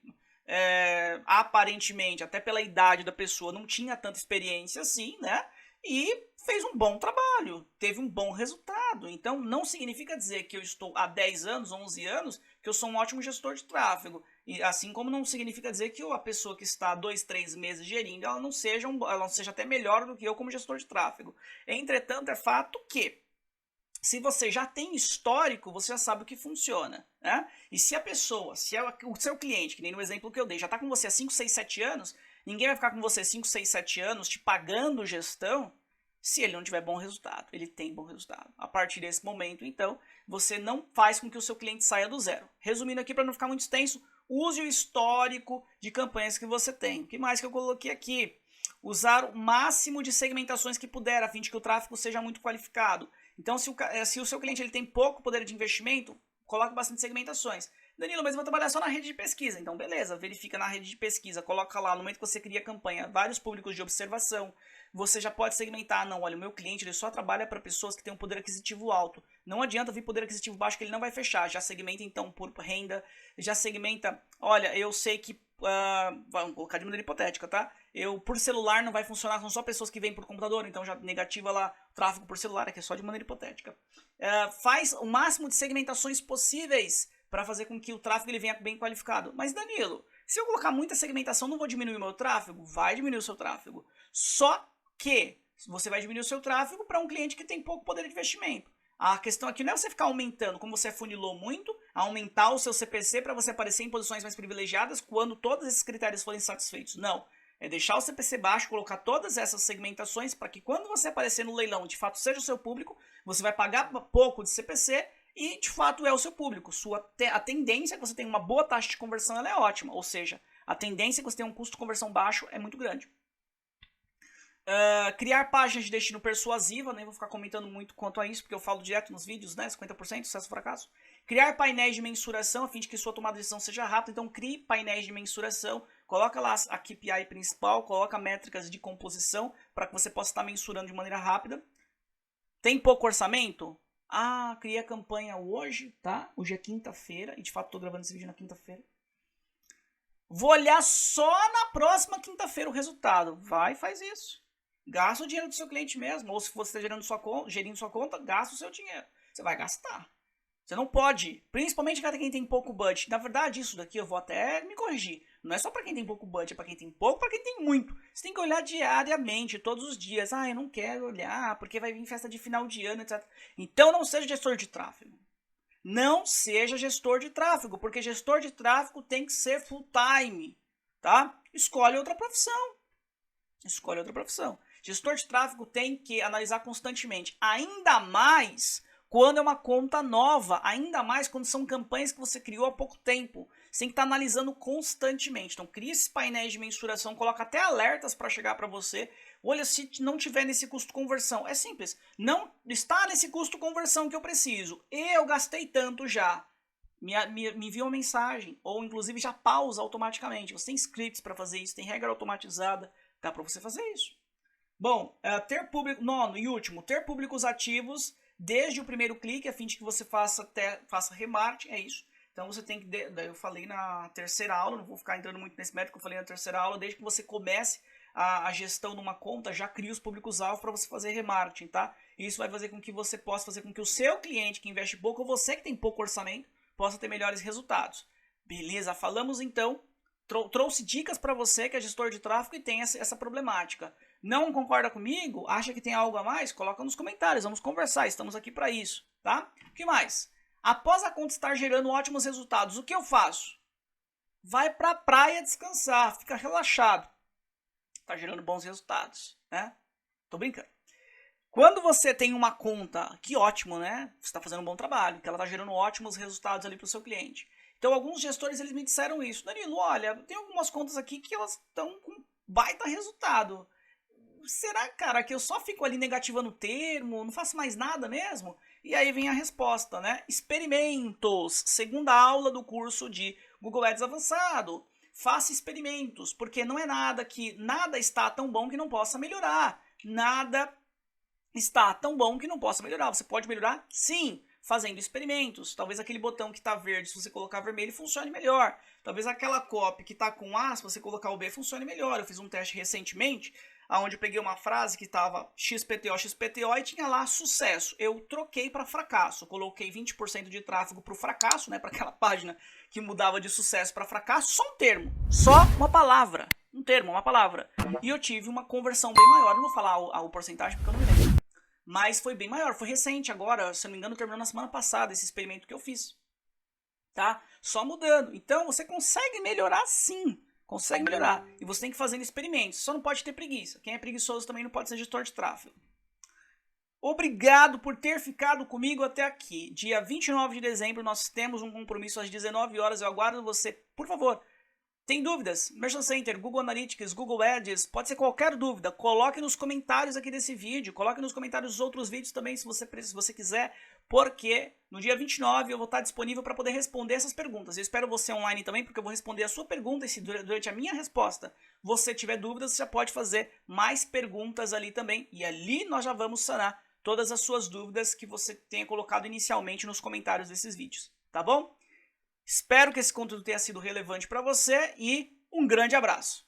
aparentemente, até pela idade da pessoa, não tinha tanta experiência assim, né? E fez um bom trabalho, teve um bom resultado. Então, não significa dizer que eu estou há 10 anos, 11 anos, que eu sou um ótimo gestor de tráfego. E assim como não significa dizer que a pessoa que está 2, 3 meses gerindo, ela não seja até melhor do que eu como gestor de tráfego. Entretanto, é fato que se você já tem histórico, você já sabe o que funciona, né? E se a pessoa, o seu cliente, que nem no exemplo que eu dei, já está com você há 5, 6, 7 anos, ninguém vai ficar com você 5, 6, 7 anos te pagando gestão se ele não tiver bom resultado. Ele tem bom resultado. A partir desse momento, então, você não faz com que o seu cliente saia do zero. Resumindo aqui, para não ficar muito extenso, use o histórico de campanhas que você tem. O que mais que eu coloquei aqui? Usar o máximo de segmentações que puder, a fim de que o tráfego seja muito qualificado. Então, se o seu cliente ele tem pouco poder de investimento, coloque bastante segmentações. Danilo, mas eu vou trabalhar só na rede de pesquisa. Então, beleza, verifica na rede de pesquisa, coloca lá, no momento que você cria a campanha, vários públicos de observação. Você já pode segmentar, não, olha, o meu cliente ele só trabalha para pessoas que têm um poder aquisitivo alto. Não adianta vir poder aquisitivo baixo que ele não vai fechar. Já segmenta, então, por renda, já segmenta, olha, eu sei que, vamos colocar de maneira hipotética, tá? Por celular não vai funcionar, são só pessoas que vêm por computador, então já negativa lá o tráfego por celular, aqui é só de maneira hipotética. Faz o máximo de segmentações possíveis para fazer com que o tráfego ele venha bem qualificado. Mas Danilo, se eu colocar muita segmentação, não vou diminuir o meu tráfego? Vai diminuir o seu tráfego. Só que você vai diminuir o seu tráfego para um cliente que tem pouco poder de investimento. A questão aqui não é você ficar aumentando, como você funilou muito, aumentar o seu CPC para você aparecer em posições mais privilegiadas quando todos esses critérios forem satisfeitos. Não. É deixar o CPC baixo, colocar todas essas segmentações para que quando você aparecer no leilão, de fato seja o seu público, você vai pagar pouco de CPC e de fato é o seu público. A tendência que você tem uma boa taxa de conversão ela é ótima, ou seja, a tendência que você tem um custo de conversão baixo é muito grande. Criar páginas de destino persuasiva, nem vou ficar comentando muito quanto a isso, porque eu falo direto nos vídeos, né? 50% sucesso ou fracasso. Criar painéis de mensuração a fim de que sua tomada de decisão seja rápida, então crie painéis de mensuração, coloca lá a KPI principal, coloca métricas de composição para que você possa estar mensurando de maneira rápida. Tem pouco orçamento? Criei a campanha hoje, tá? Hoje é quinta-feira, e de fato estou gravando esse vídeo na quinta-feira. Vou olhar só na próxima quinta-feira o resultado. Vai e faz isso. Gasta o dinheiro do seu cliente mesmo. Ou se você está gerindo sua conta, gasta o seu dinheiro. Você vai gastar. Você não pode. Principalmente para quem tem pouco budget. Na verdade, isso daqui eu vou até me corrigir. Não é só para quem tem pouco budget, é para quem tem pouco, para quem tem muito. Você tem que olhar diariamente, todos os dias. Eu não quero olhar, porque vai vir festa de final de ano, etc. Então não seja gestor de tráfego. Não seja gestor de tráfego, porque gestor de tráfego tem que ser full time, tá? Escolhe outra profissão. Escolhe outra profissão. Gestor de tráfego tem que analisar constantemente, ainda mais quando é uma conta nova, ainda mais quando são campanhas que você criou há pouco tempo. Você tem que estar analisando constantemente. Então, cria esses painéis de mensuração, coloca até alertas para chegar para você. Olha, se não tiver nesse custo conversão, é simples. Não está nesse custo conversão que eu preciso. Eu gastei tanto já. Me envia uma mensagem, ou inclusive já pausa automaticamente. Você tem scripts para fazer isso, tem regra automatizada, dá para você fazer isso. Bom, ter público, nono e último, ter públicos ativos desde o primeiro clique, a fim de que você faça remarketing, é isso. Então você tem que, eu falei na terceira aula, não vou ficar entrando muito nesse método que eu falei na terceira aula, desde que você comece a gestão de uma conta, já cria os públicos-alvo para você fazer remarketing, tá? Isso vai fazer com que você possa fazer com que o seu cliente que investe pouco, ou você que tem pouco orçamento, possa ter melhores resultados. Beleza, falamos então, trouxe dicas para você que é gestor de tráfego e tem essa problemática. Não concorda comigo? Acha que tem algo a mais? Coloca nos comentários, vamos conversar, estamos aqui para isso, tá? O que mais? Após a conta estar gerando ótimos resultados, o que eu faço? Vai para a praia descansar, fica relaxado. Tá gerando bons resultados, né? Tô brincando. Quando você tem uma conta, que ótimo, né? Você está fazendo um bom trabalho, que ela está gerando ótimos resultados ali para o seu cliente. Então, alguns gestores eles me disseram isso. Danilo, olha, tem algumas contas aqui que elas estão com baita resultado. Será, cara, que eu só fico ali negativando o termo, não faço mais nada mesmo? E aí vem a resposta, né? Experimentos. Segunda aula do curso de Google Ads Avançado. Faça experimentos, porque não é nada está tão bom que não possa melhorar. Nada está tão bom que não possa melhorar. Você pode melhorar? Sim, fazendo experimentos. Talvez aquele botão que está verde, se você colocar vermelho, funcione melhor. Talvez aquela copy que está com A, se você colocar o B, funcione melhor. Eu fiz um teste recentemente, onde eu peguei uma frase que estava XPTO, XPTO e tinha lá sucesso. Eu troquei para fracasso. Coloquei 20% de tráfego para o fracasso, né, para aquela página que mudava de sucesso para fracasso. Só um termo, só uma palavra. Um termo, uma palavra. E eu tive uma conversão bem maior. Não vou falar o porcentagem porque eu não me lembro. Mas foi bem maior. Foi recente agora, se não me engano, terminou na semana passada esse experimento que eu fiz. Tá? Só mudando. Então você consegue melhorar sim. Consegue melhorar. E você tem que fazer experimentos. Só não pode ter preguiça. Quem é preguiçoso também não pode ser gestor de tráfego. Obrigado por ter ficado comigo até aqui. Dia 29 de dezembro nós temos um compromisso às 19 horas. Eu aguardo você. Por favor, tem dúvidas? Merchant Center, Google Analytics, Google Ads, pode ser qualquer dúvida. Coloque nos comentários aqui desse vídeo. Coloque nos comentários os outros vídeos também, se você quiser. Porque no dia 29 eu vou estar disponível para poder responder essas perguntas. Eu espero você online também, porque eu vou responder a sua pergunta. E se durante a minha resposta você tiver dúvidas, você já pode fazer mais perguntas ali também. E ali nós já vamos sanar todas as suas dúvidas que você tenha colocado inicialmente nos comentários desses vídeos. Tá bom? Espero que esse conteúdo tenha sido relevante para você e um grande abraço.